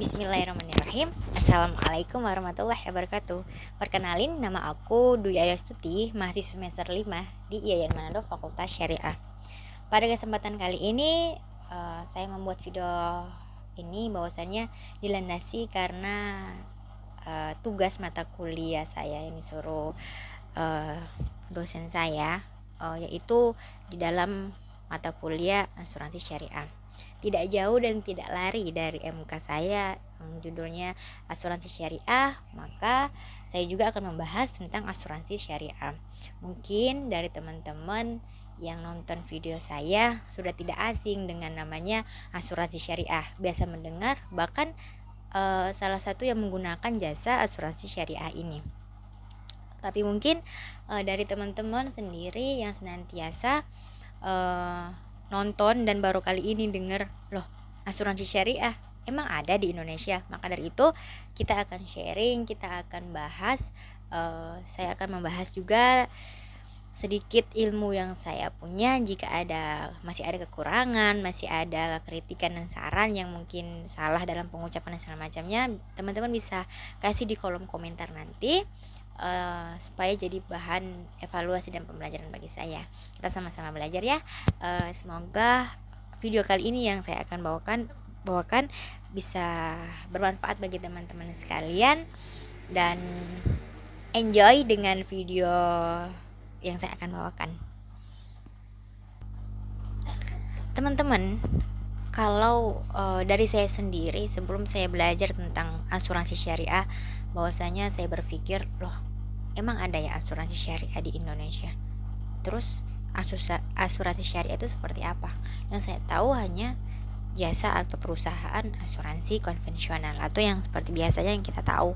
Bismillahirrahmanirrahim. Assalamualaikum warahmatullahi wabarakatuh. Perkenalin, nama aku Dwi Ayostuti, mahasiswa semester 5 di IAIN Manado Fakultas Syariah. Pada kesempatan kali ini saya membuat video ini bahwasannya dilandasi karena tugas mata kuliah saya yang disuruh dosen saya, yaitu di dalam mata kuliah asuransi syariah. Tidak jauh dan tidak lari dari MK saya yang judulnya asuransi syariah, maka saya juga akan membahas tentang asuransi syariah. Mungkin dari teman-teman yang nonton video saya sudah tidak asing dengan namanya asuransi syariah, biasa mendengar, bahkan salah satu yang menggunakan jasa asuransi syariah ini. Tapi mungkin dari teman-teman sendiri yang senantiasa nonton dan baru kali ini dengar, loh, asuransi syariah emang ada di Indonesia. Maka dari itu kita akan sharing, kita akan bahas, saya akan membahas juga sedikit ilmu yang saya punya. Jika masih ada kekurangan, masih ada kritikan dan saran yang mungkin salah dalam pengucapan dan segala macamnya, teman-teman bisa kasih di kolom komentar nanti, supaya jadi bahan evaluasi dan pembelajaran bagi saya. Kita sama-sama belajar ya. Semoga video kali ini yang saya akan bawakan bisa bermanfaat bagi teman-teman sekalian, dan enjoy dengan video yang saya akan bawakan. Teman-teman, kalau dari saya sendiri, sebelum saya belajar tentang asuransi syariah, bahwasanya saya berpikir, loh, emang ada ya asuransi syariah di Indonesia? Terus asuransi syariah itu seperti apa? Yang saya tahu hanya jasa atau perusahaan asuransi konvensional atau yang seperti biasanya yang kita tahu.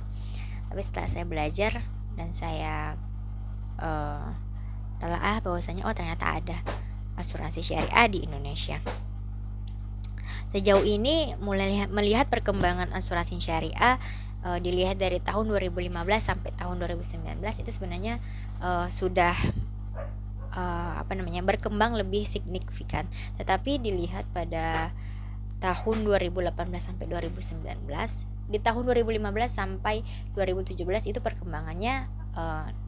Tapi setelah saya belajar dan saya telaah bahwasanya ternyata ada asuransi syariah di Indonesia. Sejauh ini mulai melihat perkembangan asuransi syariah, dilihat dari tahun 2015 sampai tahun 2019 itu sebenarnya sudah berkembang lebih signifikan. Tetapi dilihat pada tahun 2018 sampai 2019, di tahun 2015 sampai 2017 itu perkembangannya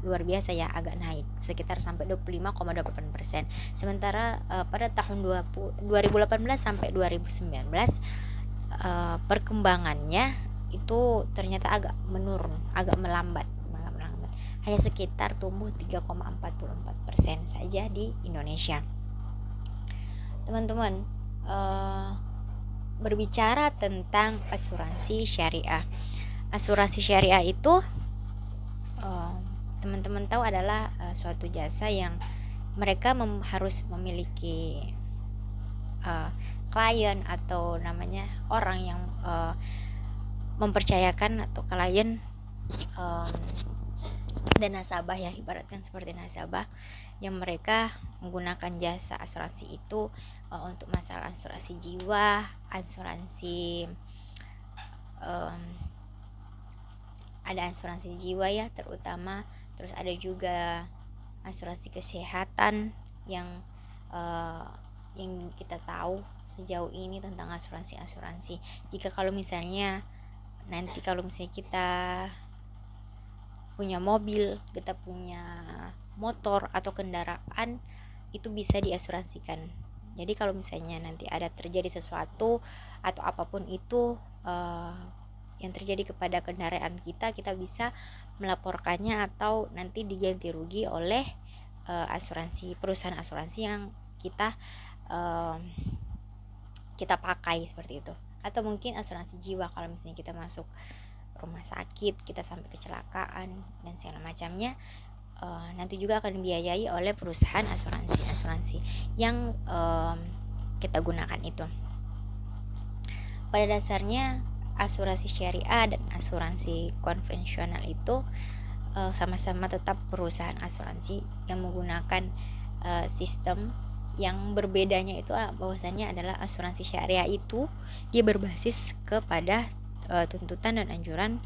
luar biasa ya, agak naik sekitar sampai 25,28%. Sementara pada tahun 2018 sampai 2019 perkembangannya itu ternyata agak menurun, agak melambat, hanya sekitar tumbuh 3,44% saja di Indonesia. Teman-teman, berbicara tentang asuransi syariah. Asuransi syariah itu teman-teman tahu adalah suatu jasa yang mereka harus memiliki klien atau namanya orang yang mempercayakan, atau klien dan nasabah ya, ibaratkan seperti nasabah yang mereka menggunakan jasa asuransi itu untuk masalah asuransi jiwa, asuransi ada asuransi jiwa ya terutama, terus ada juga asuransi kesehatan yang kita tahu sejauh ini tentang asuransi. Jika kalau misalnya kita punya mobil, kita punya motor atau kendaraan, itu bisa diasuransikan. Jadi kalau misalnya nanti ada terjadi sesuatu atau apapun itu yang terjadi kepada kendaraan kita bisa melaporkannya atau nanti diganti rugi oleh perusahaan asuransi yang kita pakai seperti itu. Atau mungkin asuransi jiwa kalau misalnya kita masuk rumah sakit, kita sampai kecelakaan dan segala macamnya, nanti juga akan dibiayai oleh perusahaan asuransi yang kita gunakan itu. Pada dasarnya asuransi syariah dan asuransi konvensional itu sama-sama tetap perusahaan asuransi yang menggunakan sistem. Yang berbedanya itu bahwasannya adalah asuransi syariah itu dia berbasis kepada tuntutan dan anjuran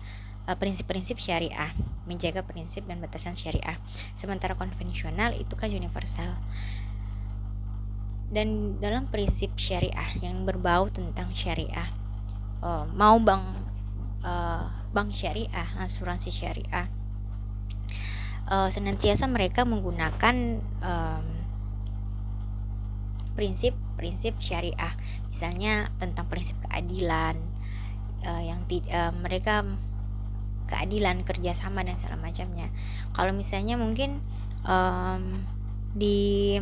prinsip-prinsip syariah, menjaga prinsip dan batasan syariah. Sementara konvensional itu kan universal. Dan dalam prinsip syariah yang berbau tentang syariah, mau bank bank syariah, asuransi syariah, senantiasa mereka menggunakan prinsip-prinsip syariah, misalnya tentang prinsip keadilan, mereka keadilan, kerjasama dan segala macamnya. Kalau misalnya mungkin di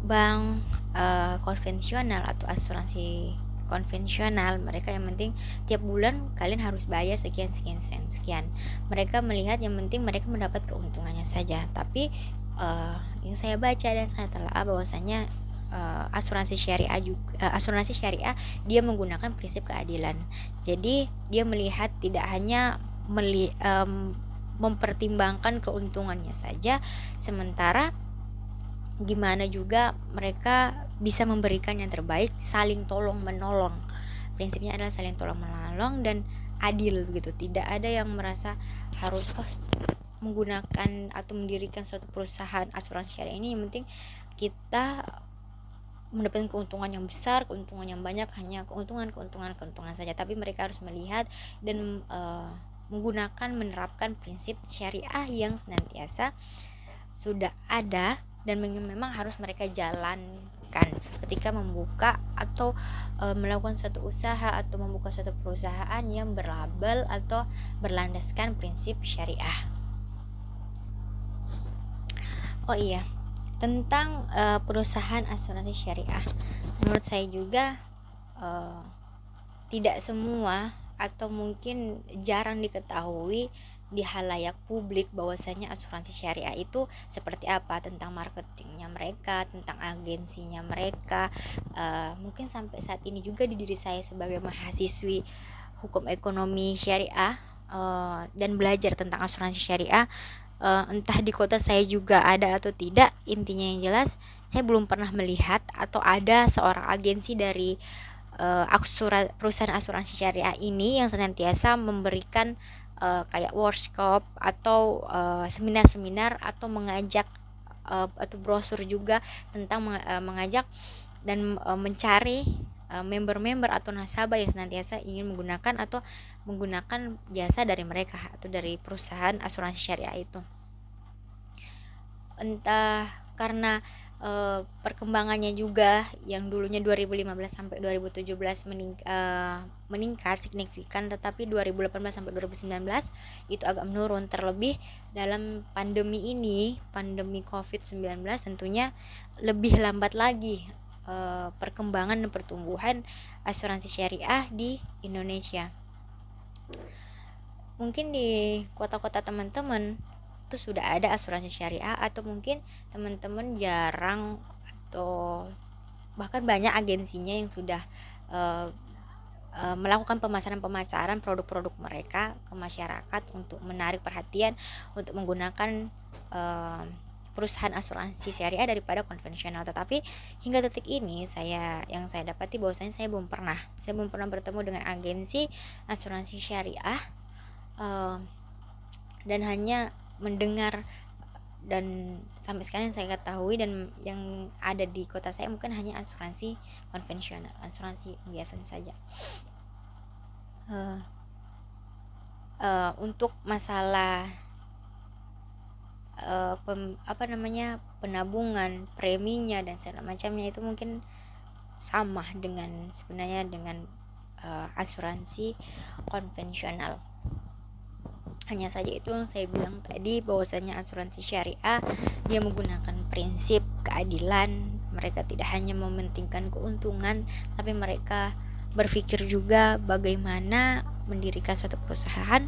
bank konvensional atau asuransi konvensional, mereka yang penting tiap bulan kalian harus bayar sekian sekian sen sekian. Mereka melihat yang penting mereka mendapat keuntungannya saja. Tapi yang saya baca dan saya telah bahwasanya asuransi syariah dia menggunakan prinsip keadilan. Jadi dia melihat tidak hanya mempertimbangkan keuntungannya saja, sementara gimana juga mereka bisa memberikan yang terbaik, saling tolong menolong. Prinsipnya adalah saling tolong menolong dan adil begitu. Tidak ada yang merasa harus menggunakan atau mendirikan suatu perusahaan asuransi syariah ini yang penting kita mendapatkan keuntungan yang besar, keuntungan yang banyak, hanya keuntungan saja. Tapi mereka harus melihat dan menerapkan prinsip syariah yang senantiasa sudah ada dan memang harus mereka jalankan ketika membuka atau melakukan suatu usaha atau membuka suatu perusahaan yang berlabel atau berlandaskan prinsip syariah. Oh iya, tentang perusahaan asuransi syariah, menurut saya juga tidak semua atau mungkin jarang diketahui di halayak publik bahwasanya asuransi syariah itu seperti apa, tentang marketingnya mereka, tentang agensinya mereka. Mungkin sampai saat ini juga di diri saya sebagai mahasiswi hukum ekonomi syariah dan belajar tentang asuransi syariah, entah di kota saya juga ada atau tidak, intinya yang jelas saya belum pernah melihat atau ada seorang agensi dari perusahaan asuransi syariah ini yang senantiasa memberikan kayak workshop atau seminar-seminar atau mengajak atau brosur juga tentang mengajak dan mencari member-member atau nasabah yang senantiasa ingin menggunakan jasa dari mereka atau dari perusahaan asuransi syariah itu. Entah karena perkembangannya juga yang dulunya 2015 sampai 2017 meningkat signifikan, tetapi 2018 sampai 2019 itu agak menurun, terlebih dalam pandemi ini, pandemi COVID-19 tentunya lebih lambat lagi perkembangan dan pertumbuhan asuransi syariah di Indonesia. Mungkin di kota-kota teman-teman itu sudah ada asuransi syariah, atau mungkin teman-teman jarang atau bahkan banyak agensinya yang sudah melakukan pemasaran produk-produk mereka ke masyarakat untuk menarik perhatian untuk menggunakan perusahaan asuransi syariah daripada konvensional. Tetapi hingga detik ini yang saya dapati bahwasanya saya belum pernah bertemu dengan agensi asuransi syariah dan hanya mendengar, dan sampai sekarang yang saya ketahui dan yang ada di kota saya mungkin hanya asuransi konvensional, asuransi biasa saja. Untuk masalah penabungan, preminya dan segala macamnya itu mungkin sama sebenarnya dengan asuransi konvensional. Hanya saja itu yang saya bilang tadi, bahwasanya asuransi syariah dia menggunakan prinsip keadilan. Mereka tidak hanya mementingkan keuntungan, tapi mereka berpikir juga bagaimana mendirikan suatu perusahaan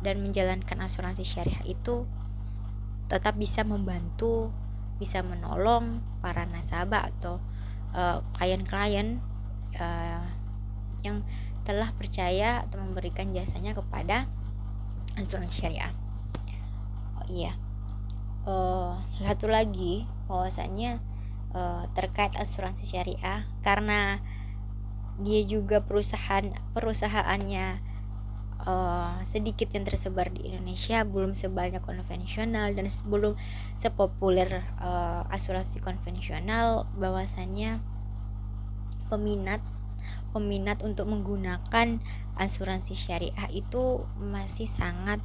dan menjalankan asuransi syariah itu tetap bisa membantu, bisa menolong para nasabah atau klien-klien yang telah percaya atau memberikan jasanya kepada asuransi syariah. Oh iya, satu lagi bahwasanya terkait asuransi syariah, karena dia juga perusahaannya sedikit yang tersebar di Indonesia, belum sebanyak konvensional dan belum sepopuler asuransi konvensional, bahwasanya peminat untuk menggunakan asuransi syariah itu masih sangat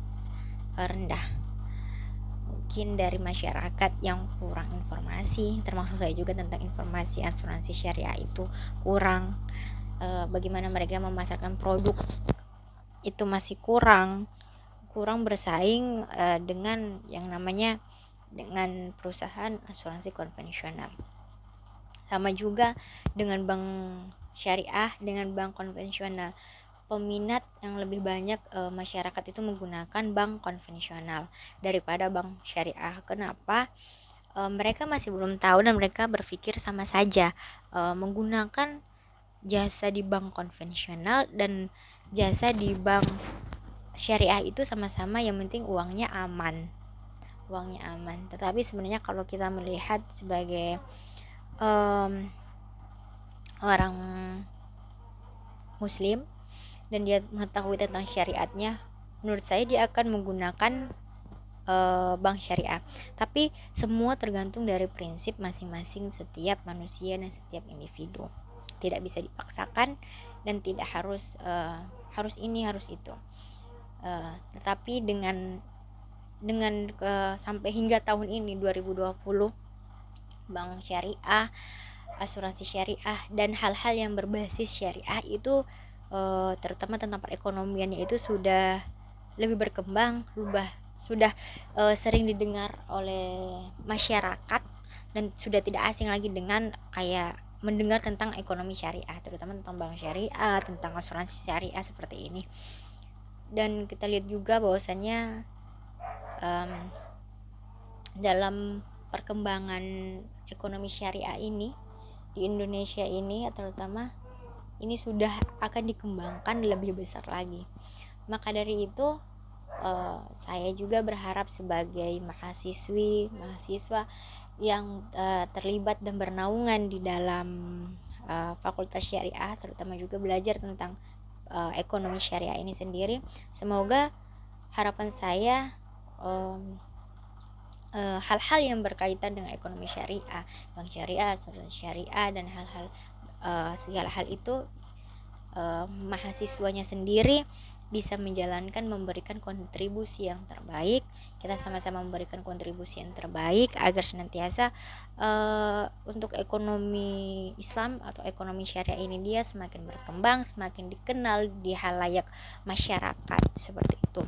rendah. Mungkin dari masyarakat yang kurang informasi, termasuk saya juga, tentang informasi asuransi syariah itu kurang. Bagaimana mereka memasarkan produk itu masih kurang bersaing dengan yang namanya dengan perusahaan asuransi konvensional. Sama juga dengan bank syariah, dengan bank konvensional, peminat yang lebih banyak masyarakat itu menggunakan bank konvensional daripada bank syariah. Kenapa? Mereka masih belum tahu dan mereka berpikir sama saja menggunakan jasa di bank konvensional dan jasa di bank syariah itu sama-sama, yang penting uangnya aman. Tetapi sebenarnya kalau kita melihat sebagai orang muslim dan dia mengetahui tentang syariatnya, menurut saya dia akan menggunakan bank syariah. Tapi semua tergantung dari prinsip masing-masing setiap manusia dan setiap individu. Tidak bisa dipaksakan dan tidak harus harus ini harus itu. Tetapi dengan sampai hingga tahun ini 2020, bank syariah, asuransi syariah, dan hal-hal yang berbasis syariah itu terutama tentang perekonomiannya itu sudah lebih berkembang, sudah sering didengar oleh masyarakat dan sudah tidak asing lagi dengan kayak mendengar tentang ekonomi syariah, terutama tentang bank syariah, tentang asuransi syariah seperti ini. Dan kita lihat juga bahwasannya dalam perkembangan ekonomi syariah ini di Indonesia ini terutama, ini sudah akan dikembangkan lebih besar lagi. Maka dari itu saya juga berharap sebagai mahasiswa yang terlibat dan bernaungan di dalam fakultas syariah, terutama juga belajar tentang ekonomi syariah ini sendiri, semoga harapan saya hal-hal yang berkaitan dengan ekonomi syariah, bank syariah, asuransi syariah, dan hal-hal segala hal itu mahasiswanya sendiri bisa menjalankan, memberikan kontribusi yang terbaik. Kita sama-sama memberikan kontribusi yang terbaik agar senantiasa untuk ekonomi Islam atau ekonomi syariah ini dia semakin berkembang, semakin dikenal di halayak masyarakat, seperti itu.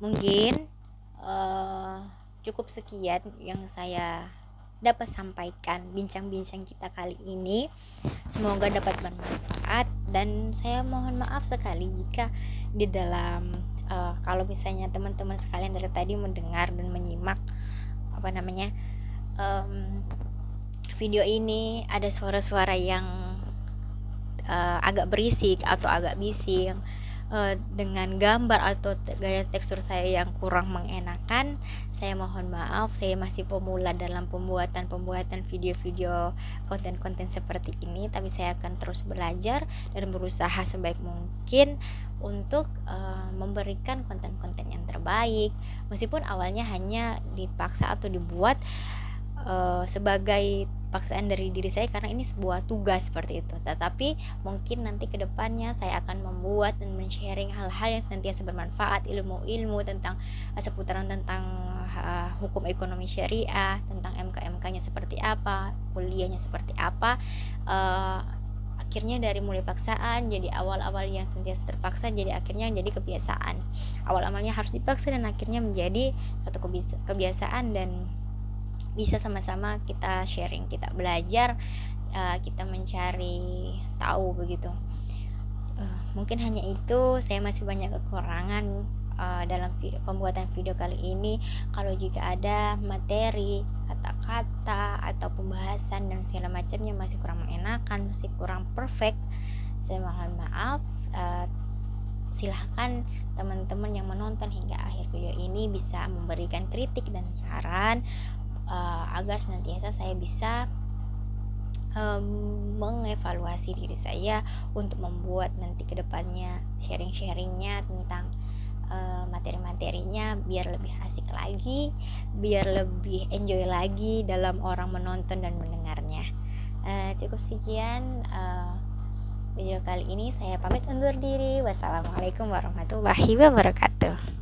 Mungkin cukup sekian yang saya dapat sampaikan bincang-bincang kita kali ini. Semoga dapat bermanfaat dan saya mohon maaf sekali jika di dalam kalau misalnya teman-teman sekalian dari tadi mendengar dan menyimak video ini ada suara-suara yang agak berisik atau agak bising dengan gambar atau gaya tekstur saya yang kurang mengenakan. Saya mohon maaf, saya masih pemula dalam pembuatan video-video konten-konten seperti ini, tapi saya akan terus belajar dan berusaha sebaik mungkin untuk memberikan konten-konten yang terbaik, meskipun awalnya hanya dipaksa atau dibuat sebagai paksaan dari diri saya karena ini sebuah tugas seperti itu. Tetapi mungkin nanti kedepannya saya akan membuat dan men-sharing hal-hal yang senantiasa bermanfaat, ilmu-ilmu tentang seputaran tentang hukum ekonomi syariah, tentang MK-MK-nya seperti apa, kuliahnya seperti apa. Akhirnya dari mulai paksaan jadi awal-awal yang senantiasa terpaksa, jadi akhirnya jadi kebiasaan. Awal-awalnya harus dipaksa dan akhirnya menjadi satu kebiasaan dan bisa sama-sama kita sharing, kita belajar, kita mencari tahu begitu. Mungkin hanya itu, saya masih banyak kekurangan dalam pembuatan video kali ini. Kalau jika ada materi, kata-kata atau pembahasan dan segala macamnya masih kurang mengenakan, masih kurang perfect, saya mohon maaf. Silahkan teman-teman yang menonton hingga akhir video ini bisa memberikan kritik dan saran agar senantiasa saya bisa mengevaluasi diri saya untuk membuat nanti kedepannya sharing-sharingnya tentang materi-materinya biar lebih asik lagi, biar lebih enjoy lagi dalam orang menonton dan mendengarnya. Cukup sekian video kali ini saya pamit undur diri. Wassalamualaikum warahmatullahi wabarakatuh.